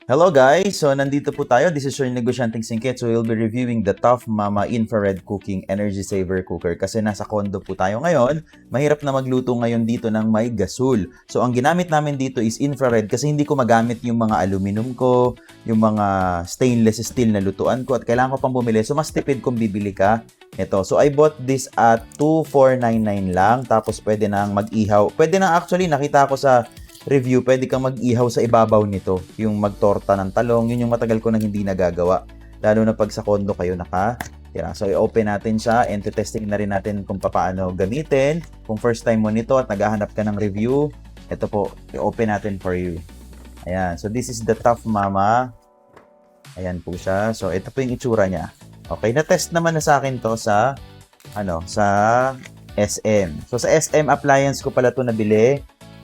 Hello guys! So nandito po tayo. This is your Negosyanteng Singkit. So we'll be reviewing the Tough Mama Infrared Cooking Energy Saver Cooker. Kasi nasa condo po tayo ngayon. Mahirap na magluto ngayon dito ng may gasol. So ang ginamit namin dito is infrared kasi hindi ko magamit yung mga aluminum ko, yung mga stainless steel na lutuan ko at kailangan ko pang bumili. So mas tipid kung bibili ka. Ito. So I bought this at 2,499 lang. Tapos pwede nang mag-ihaw. Pwede na actually nakita ko sa review, pwede kang mag-ihaw sa ibabaw nito. Yung magtorta ng talong, yun yung matagal ko nang hindi nagagawa. Lalo na pag sa kondo kayo nakatira. So, i-open natin siya and testing na rin natin kung paano gamitin. Kung first time mo nito at naghahanap ka ng review, ito po, i-open natin for you. Ayan. So, this is the Tough Mama. Ayan po siya. So, ito po yung itsura niya. Okay, na-test naman na sa akin to sa SM. So, sa SM appliance ko pala to nabili.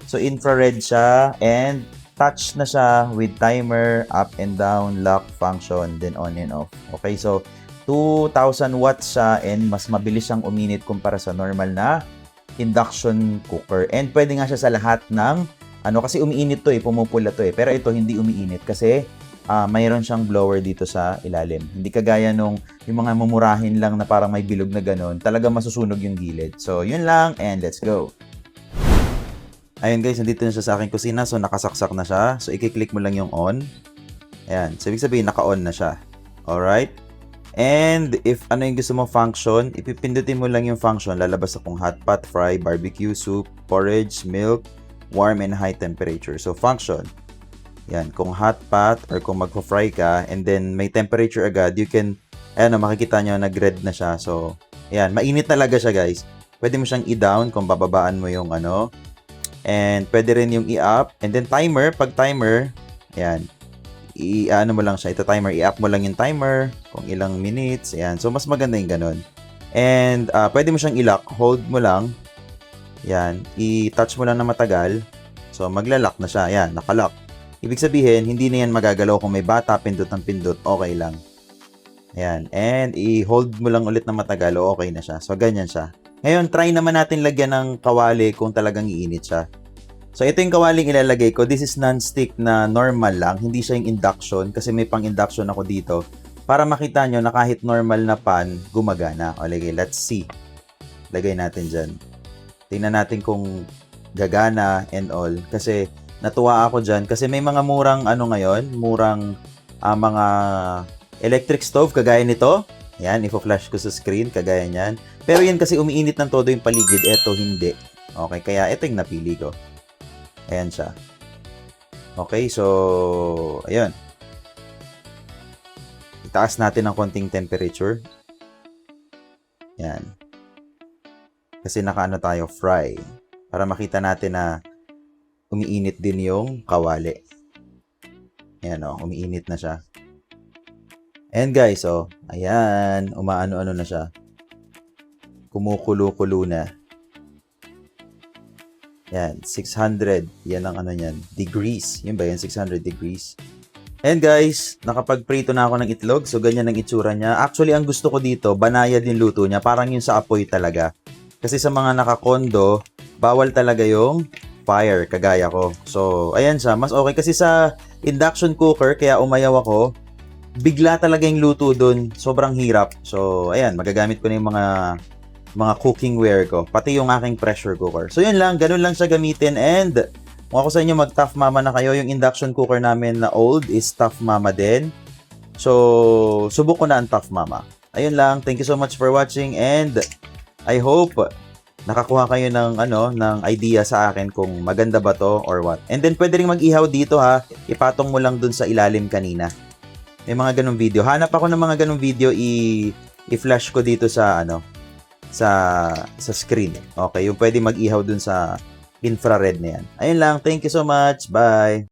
So, infrared siya and touch na siya with timer, up and down, lock function, then on and off. Okay, so 2,000 watts siya and mas mabilis siyang uminit kumpara sa normal na induction cooker. And pwede nga siya sa lahat ng, kasi umiinit to pumupula to Pero ito hindi umiinit kasi mayroon siyang blower dito sa ilalim. Hindi kagaya nung yung mga mumurahin lang na parang may bilog na ganun. Talaga masusunog yung gilid. So, yun lang and let's go. Ayun guys, nandito na siya sa aking kusina. So, nakasaksak na siya. So, i-click mo lang yung on. Ayan. So, ibig sabihin, naka-on na siya. Alright? And, if ano yung gusto mong function, ipipindutin mo lang yung function. Lalabas akong hot pot, fry, barbecue, soup, porridge, milk, warm and high temperature. So, function. Yan. Kung hot pot or kung magpo-fry ka, and then may temperature agad, you can, ayan, makikita nyo, nag-red na siya. So, ayan. Mainit talaga siya guys. Pwede mo siyang i-down kung bababaan mo yung and pwede rin yung i-up. And then timer, pag timer, ayan, i-ano mo lang siya, ito timer, i-up mo lang yung timer, kung ilang minutes, ayan. So, mas maganda yung ganun. And, pwede mo siyang i-lock, hold mo lang, ayan, i-touch mo lang na matagal, so, magla-lock na siya, ayan, naka-lock. Ibig sabihin, hindi na yan magagalaw kung may bata, pindot ng pindot, okay lang. Ayan, and i-hold mo lang ulit na matagal, okay na siya. So, ganyan siya. Ngayon, try naman natin lagyan ng kawali kung talagang iinit siya. So, ito yung kawaling ilalagay ko. This is non-stick na normal lang. Hindi siya yung induction kasi may pang-induction ako dito. Para makita nyo na kahit normal na pan, gumagana. O, lagay. Let's see. Lagay natin dyan. Tingnan natin kung gagana and all. Kasi, natuwa ako dyan. Kasi may mga murang, ngayon, murang mga electric stove, kagaya nito. Yan, ifo-flash ko sa screen, kagaya niyan. Pero yan kasi umiinit ng todo yung paligid. Ito, hindi. Okay, kaya ito yung napili ko. Ayan siya. Okay, so, ayun. Itaas natin ng konting temperature. Yan. Kasi nakaano tayo, fry. Para makita natin na umiinit din yung kawali. Ayan umiinit na siya. And guys, ayan, umaano-ano na siya. Kumukulo-kulo na. Yan, 600. Yan ang niyan, degrees. Yun ba yan, 600 degrees. And guys, nakapag-prito na ako ng itlog. So, ganyan ang itsura niya. Actually, ang gusto ko dito, banayad yung luto niya. Parang yung sa apoy talaga. Kasi sa mga nakakondo, bawal talaga yung fire, kagaya ko. So, ayan siya. Mas okay kasi sa induction cooker, kaya umayaw ako. Bigla talaga yung luto dun. Sobrang hirap. So, ayan, magagamit ko na yung mga cooking-ware ko. Pati yung aking pressure cooker. So, yun lang. Ganun lang siya gamitin. And, kung ako sa inyo, mag-Tough Mama na kayo. Yung induction cooker namin na old is Tough Mama din. So, subok ko na ang Tough Mama. Ayun lang. Thank you so much for watching. And, I hope nakakuha kayo ng idea sa akin kung maganda ba to or what. And then, pwede rin mag-ihaw dito ha. Ipatong mo lang dun sa ilalim kanina. May mga ganung video. Hanap ako ng mga ganung video, i-flash ko dito sa sa screen. Okay, yung pwede mag-ihaw dun sa infrared na yan. Ayun lang. Thank you so much. Bye.